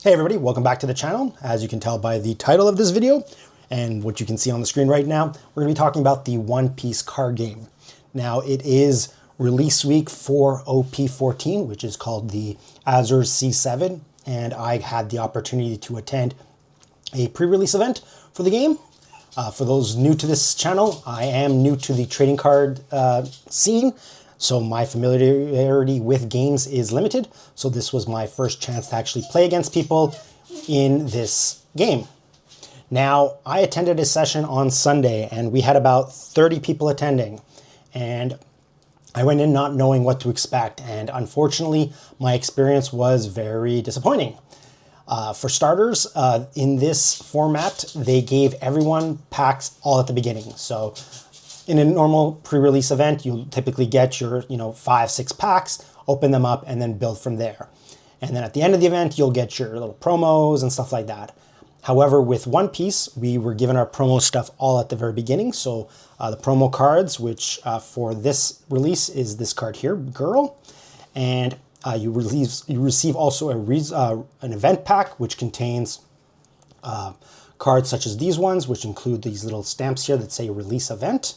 Hey everybody, welcome back to the channel. As you can tell by the title of this video and what you can see on the screen right now, we're going to be talking about the One Piece card game. Now it is release week for OP14, which is called the Azure C7, and I had the opportunity to attend a pre-release event for the game. For those new to this channel, I am new to the trading card scene, so my familiarity with games is limited. So this was my first chance to actually play against people in this game. Now, I attended a session on Sunday and we had about 30 people attending. And I went in not knowing what to expect. And unfortunately, my experience was very disappointing. For starters, in this format, they gave everyone packs all at the beginning. So in a normal pre-release event, you'll typically get your 5-6 packs, open them up, and then build from there. And then at the end of the event, you'll get your little promos and stuff like that. However, with One Piece, we were given our promo stuff all at the very beginning. So the promo cards, which for this release is this card here, Girl. And you receive also an event pack, which contains cards such as these ones, which include these little stamps here that say release event.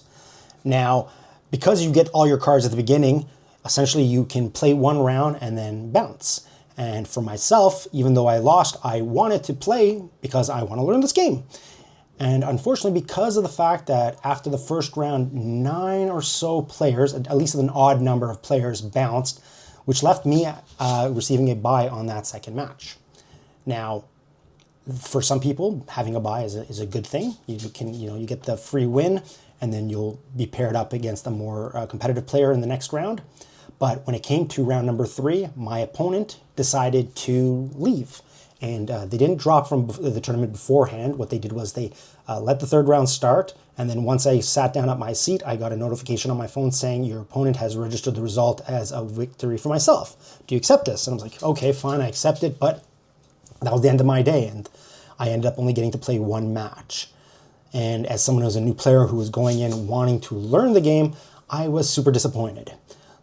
Now, because you get all your cards at the beginning, essentially you can play one round and then bounce. And for myself, even though I lost, I wanted to play because I want to learn this game. And unfortunately, because of the fact that after the first round, 9 or so players, at least an odd number of players, bounced, which left me receiving a bye on that second match. Now, for some people, having a bye is a good thing. You get the free win, and then you'll be paired up against a more competitive player in the next round. But when it came to round number 3, my opponent decided to leave. And they didn't drop from the tournament beforehand. What they did was they let the third round start. And then once I sat down at my seat, I got a notification on my phone saying, your opponent has registered the result as a victory for myself. Do you accept this? And I was like, okay, fine, I accept it. But that was the end of my day. And I ended up only getting to play one match. And as someone who's a new player who was going in wanting to learn the game, I was super disappointed.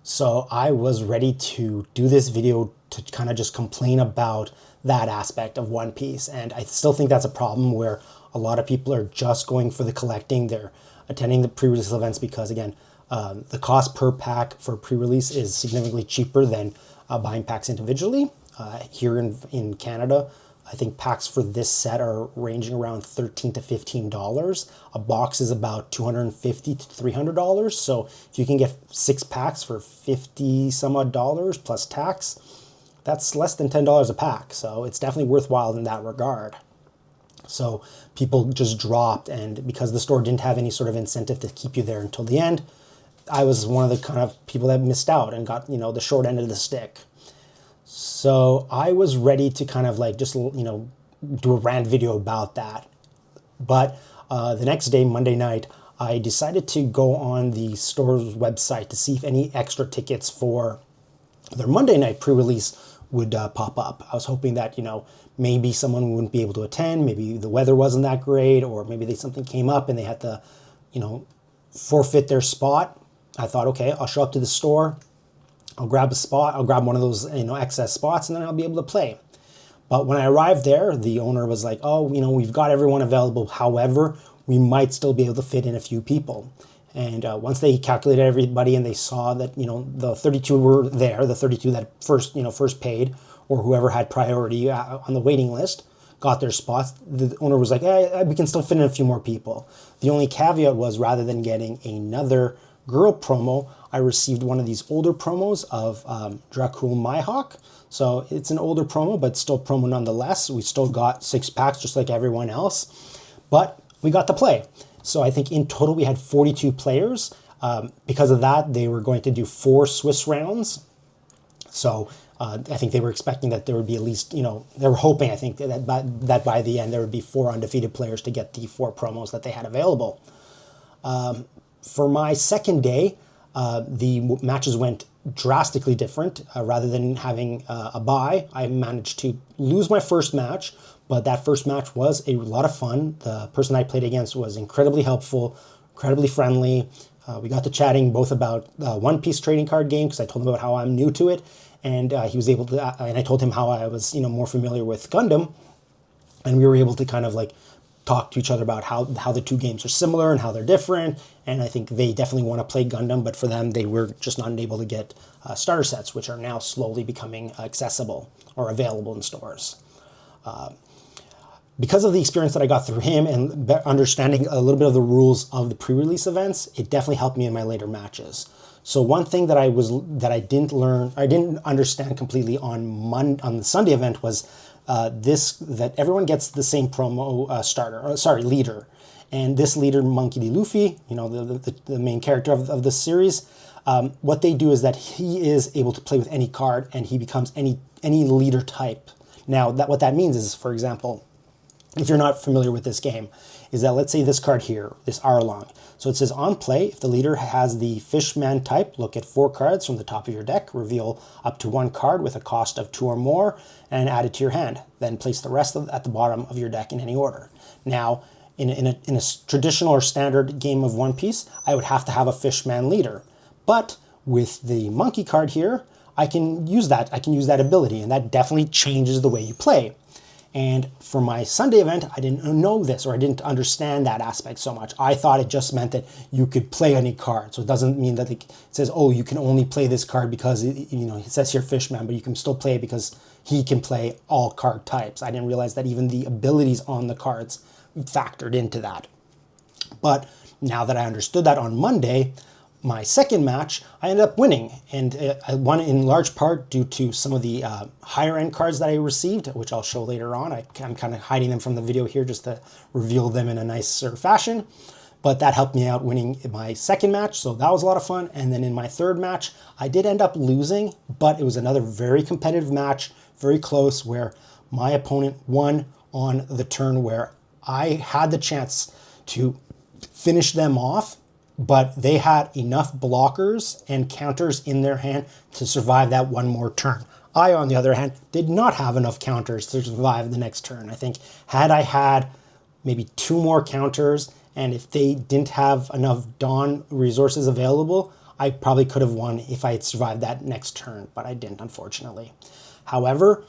So I was ready to do this video to kind of just complain about that aspect of One Piece. And I still think that's a problem where a lot of people are just going for the collecting. They're attending the pre-release events because, again, the cost per pack for pre-release is significantly cheaper than buying packs individually. Here in Canada, I think packs for this set are ranging around $13 to $15. A box is about $250 to $300. So if you can get 6 packs for 50 some odd dollars plus tax, that's less than $10 a pack. So it's definitely worthwhile in that regard. So people just dropped, and because the store didn't have any sort of incentive to keep you there until the end, I was one of the kind of people that missed out and got, the short end of the stick. So I was ready to kind of just, do a rant video about that. But the next day, Monday night, I decided to go on the store's website to see if any extra tickets for their Monday night pre-release would pop up. I was hoping that, maybe someone wouldn't be able to attend, maybe the weather wasn't that great, or maybe something came up and they had to, forfeit their spot. I thought, okay, I'll show up to the store, I'll grab a spot, I'll grab one of those, excess spots, and then I'll be able to play. But when I arrived there, the owner was like, oh, we've got everyone available. However, we might still be able to fit in a few people. And once they calculated everybody and they saw that, the 32 were there, the 32 that first paid, or whoever had priority on the waiting list, got their spots, the owner was like, hey, we can still fit in a few more people. The only caveat was, rather than getting another Girl promo, I received one of these older promos of Dracul Mihawk. So it's an older promo, but still promo nonetheless. We still got 6 packs just like everyone else, but we got to play. So I think in total we had 42 players. Because of that, they were going to do 4 Swiss rounds. So I think they were expecting that there would be at least, they were hoping, I think, that by the end there would be 4 undefeated players to get the 4 promos that they had available. For my second day, the matches went drastically different. Rather than having a bye, I managed to lose my first match, but that first match was a lot of fun. The person I played against was incredibly helpful, incredibly friendly. We got to chatting both about One Piece trading card game, because I told him about how I'm new to it, and he was able to, and I told him how I was, more familiar with Gundam, and we were able to kind of like talk to each other about how the two games are similar and how they're different. And I think they definitely want to play Gundam, but for them, they were just not able to get starter sets, which are now slowly becoming accessible or available in stores. Because of the experience that I got through him and understanding a little bit of the rules of the pre-release events, it definitely helped me in my later matches. So one thing that I didn't understand completely on the Sunday event was that everyone gets the same promo leader, and this leader, Monkey D. Luffy, the main character of the series. What they do is that he is able to play with any card, and he becomes any leader type. Now, what that means is, for example, if you're not familiar with this game, is that let's say this card here, this Arlong. So it says on play, if the leader has the Fishman type, look at 4 cards from the top of your deck, reveal up to 1 card with a cost of 2 or more, and add it to your hand. Then place the rest at the bottom of your deck in any order. Now, in a traditional or standard game of One Piece, I would have to have a Fishman leader. But with the monkey card here, I can use that. I can use that ability, and that definitely changes the way you play. And for my Sunday event, I didn't know this, or I didn't understand that aspect so much. I thought it just meant that you could play any card. So it doesn't mean that it says, oh, you can only play this card because, it says here Fishman, but you can still play it because he can play all card types. I didn't realize that even the abilities on the cards factored into that. But now that I understood that on Monday, my second match, I ended up winning, and I won in large part due to some of the higher end cards that I received, which I'll show later on. I'm kind of hiding them from the video here just to reveal them in a nicer fashion, but that helped me out winning in my second match, so that was a lot of fun. And then in my third match, I did end up losing, but it was another very competitive match, very close, where my opponent won on the turn where I had the chance to finish them off, but they had enough blockers and counters in their hand to survive that one more turn. I, on the other hand, did not have enough counters to survive the next turn. I think had I had maybe 2 more counters, and if they didn't have enough Dawn resources available, I probably could have won if I had survived that next turn, but I didn't, unfortunately. However,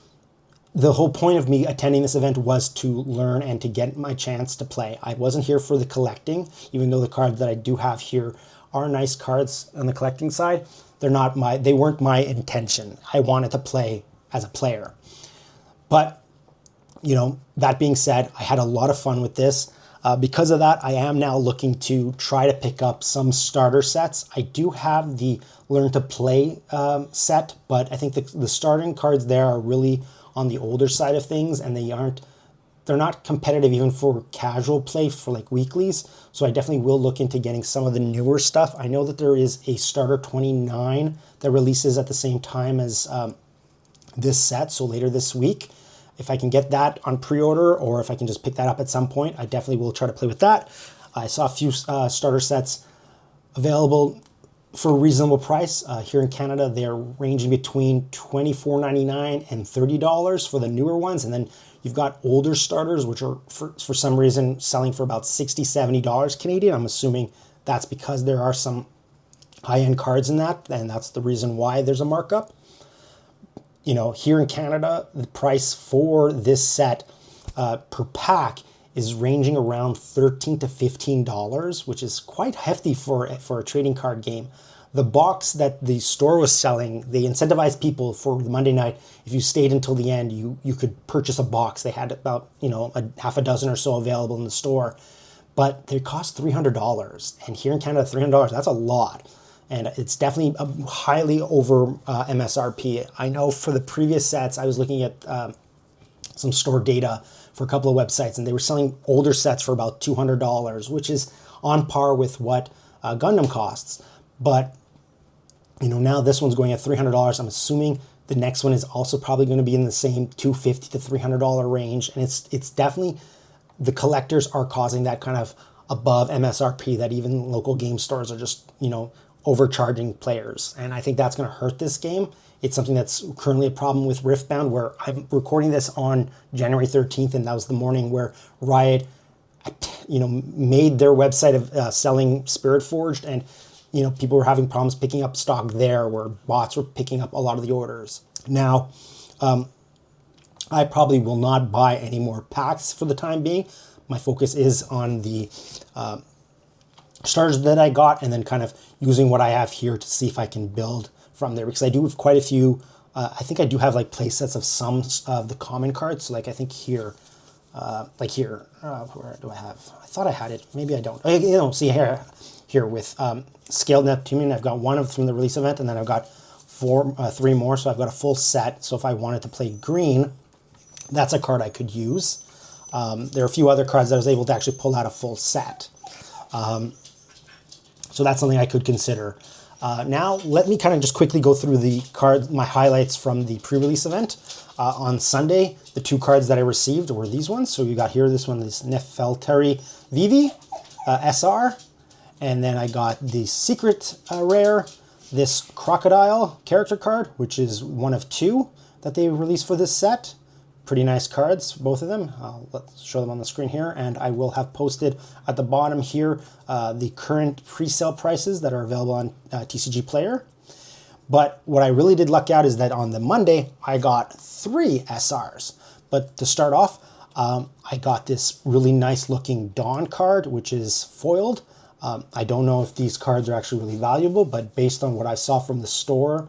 the whole point of me attending this event was to learn and to get my chance to play. I wasn't here for the collecting, even though the cards that I do have here are nice cards on the collecting side. They weren't my intention. I wanted to play as a player. But, that being said, I had a lot of fun with this. Because of that, I am now looking to try to pick up some starter sets. I do have the Learn to Play set, but I think the starting cards there are really on the older side of things, and they're not competitive even for casual play for like weeklies. So I definitely will look into getting some of the newer stuff. I know that there is a starter 29 that releases at the same time as this set, so later this week. If I can get that on pre-order, or if I can just pick that up at some point, I definitely will try to play with that. I saw a few starter sets available for a reasonable price. Here in Canada, they're ranging between $24.99 and $30 for the newer ones. And then you've got older starters, which are for some reason selling for about $60, $70 Canadian. I'm assuming that's because there are some high-end cards in that, and that's the reason why there's a markup. Here in Canada, the price for this set per pack is ranging around $13 to $15, which is quite hefty for a trading card game. The box that the store was selling, they incentivized people for Monday night. If you stayed until the end, you could purchase a box. They had about a half a dozen or so available in the store, but they cost $300. And here in Canada, $300, that's a lot. And it's definitely highly over MSRP. I know for the previous sets, I was looking at some store data for a couple of websites, and they were selling older sets for about $200, which is on par with what Gundam costs. But now this one's going at $300. I'm assuming the next one is also probably going to be in the same $250 to $300 range, and it's definitely, the collectors are causing that kind of above MSRP that even local game stores are just overcharging players, and I think that's going to hurt this game. It's something that's currently a problem with Riftbound, where I'm recording this on January 13th, and that was the morning where Riot, made their website of selling Spirit Forged, and people were having problems picking up stock there, where bots were picking up a lot of the orders. Now, I probably will not buy any more packs for the time being. My focus is on the starters that I got, and then kind of using what I have here to see if I can build from there, because I do have quite a few. I think I do have like play sets of some of the common cards. So like I think here, where do I have? I thought I had it. Maybe I don't. See here with Scaled Neptunian, I've got one from the release event, and then I've got three more. So I've got a full set. So if I wanted to play green, that's a card I could use. There are a few other cards that I was able to actually pull out a full set. So that's something I could consider. Now, let me kind of just quickly go through the cards, my highlights from the pre-release event. On Sunday, the 2 cards that I received were these ones. So you got here, this one, this Nefeltari Vivi SR. And then I got the secret rare, this Crocodile character card, which is one of 2 that they released for this set. Pretty nice cards, both of them. Let's show them on the screen here, and I will have posted at the bottom here the current pre-sale prices that are available on TCG Player. But what I really did luck out is that on the Monday, I got 3 SRs. But to start off, I got this really nice looking Dawn card, which is foiled. I don't know if these cards are actually really valuable, but based on what I saw from the store,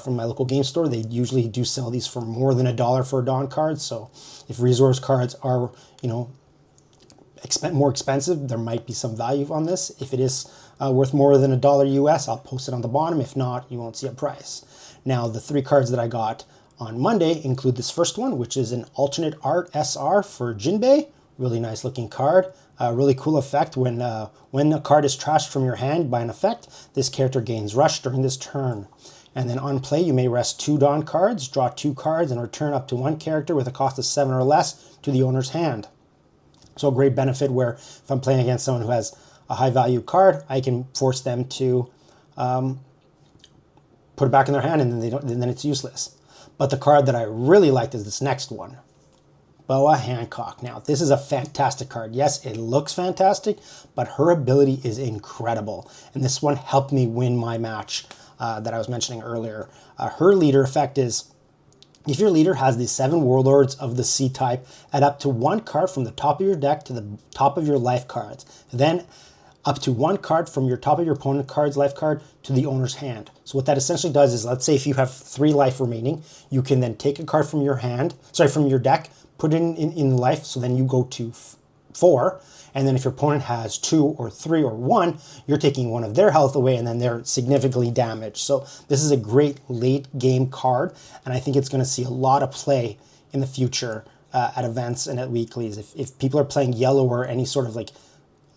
from my local game store, they usually do sell these for more than $1 for a Dawn card. So if resource cards are, more expensive, there might be some value on this. If it is worth more than $1 US, I'll post it on the bottom. If not, you won't see a price. Now, the 3 cards that I got on Monday include this first one, which is an alternate art SR for Jinbei. Really nice looking card. Really cool effect. When a card is trashed from your hand by an effect, this character gains rush during this turn. And then on play, you may rest 2 Dawn cards, draw 2 cards, and return up to 1 character with a cost of 7 or less to the owner's hand. So a great benefit where if I'm playing against someone who has a high value card, I can force them to put it back in their hand, and then it's useless. But the card that I really liked is this next one, Boa Hancock. Now, this is a fantastic card. Yes, it looks fantastic, but her ability is incredible. And this one helped me win my match that I was mentioning earlier. Her leader effect is, if your leader has the 7 Warlords of the Sea type, add up to 1 card from the top of your deck to the top of your life cards. Then up to 1 card from your top of your opponent's card's life card to the owner's hand. So what that essentially does is, let's say if you have 3 life remaining, you can then take a card from your from your deck, put it in life, so then you go to 4. And then if your opponent has 2 or 3 or 1, you're taking 1 of their health away, and then they're significantly damaged. So this is a great late game card, and I think it's going to see a lot of play in the future at events and at weeklies. If people are playing yellow or any sort of like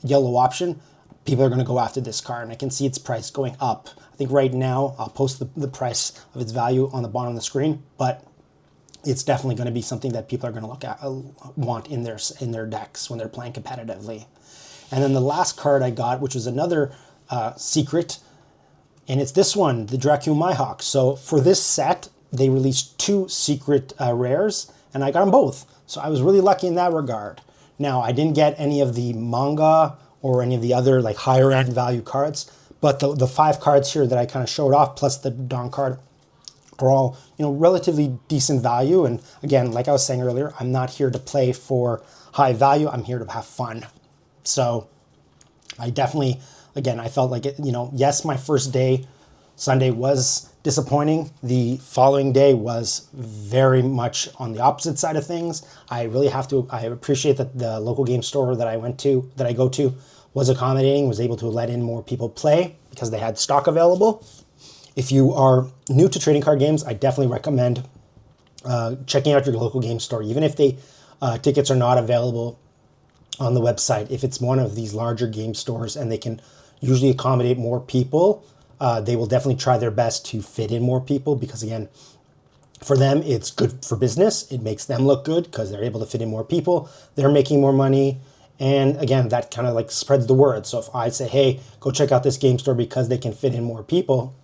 yellow option, people are going to go after this card, and I can see its price going up. I think right now, I'll post the price of its value on the bottom of the screen, but it's definitely going to be something that people are going to look at, want in their decks when they're playing competitively. And then the last card I got, which was another secret, and it's this one, the Dracul Myhawk. So for this set, they released 2 secret rares, and I got them both. So I was really lucky in that regard. Now, I didn't get any of the manga or any of the other like higher end value cards, but the 5 cards here that I kind of showed off, plus the Dawn card, are all relatively decent value. And again, like I was saying earlier, I'm not here to play for high value. I'm here to have fun. So I definitely, again, I felt like it, yes, my first day, Sunday, was disappointing. The following day was very much on the opposite side of things. I appreciate that the local game store that I go to was accommodating, was able to let in more people play because they had stock available. If you are new to trading card games, I definitely recommend checking out your local game store, even if tickets are not available on the website. If it's one of these larger game stores and they can usually accommodate more people, they will definitely try their best to fit in more people, because again, for them, it's good for business. It makes them look good because they're able to fit in more people. They're making more money. And again, that kind of like spreads the word. So if I say, hey, go check out this game store because they can fit in more people,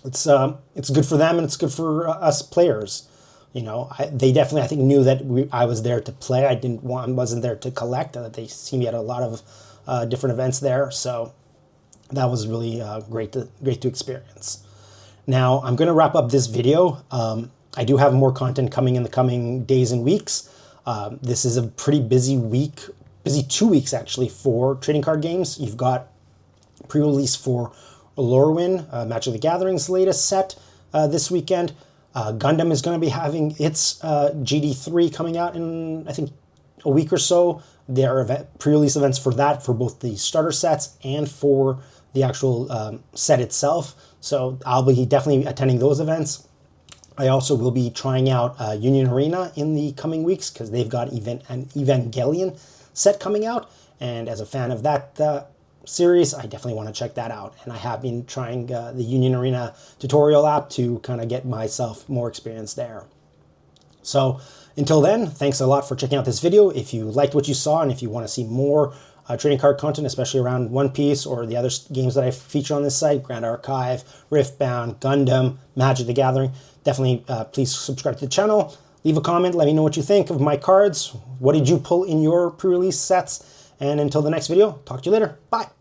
it's good for them and it's good for us players. They definitely, I think, knew that I was there to play. I wasn't there to collect. They see me at a lot of different events there, so that was really great to experience. Now I'm going to wrap up this video. I do have more content coming in the coming days and weeks. This is a pretty busy 2 weeks actually for trading card games. You've got pre-release for Lorwyn, Magic the Gathering's latest set this weekend. Gundam is going to be having its GD3 coming out in, I think, a week or so. There are pre-release events for that, for both the starter sets and for the actual set itself. So I'll be definitely attending those events. I also will be trying out Union Arena in the coming weeks because they've got an Evangelion set coming out. And as a fan of that series, I definitely want to check that out. And I have been trying the Union Arena tutorial app to kind of get myself more experience there. So until then, thanks a lot for checking out this video. If you liked what you saw and if you want to see more trading card content, especially around One Piece or the other games that I feature on this site, Grand Archive, Riftbound, Gundam, Magic the Gathering, definitely please subscribe to the channel. Leave a comment, let me know what you think of my cards. What did you pull in your pre-release sets? And until the next video, talk to you later. Bye.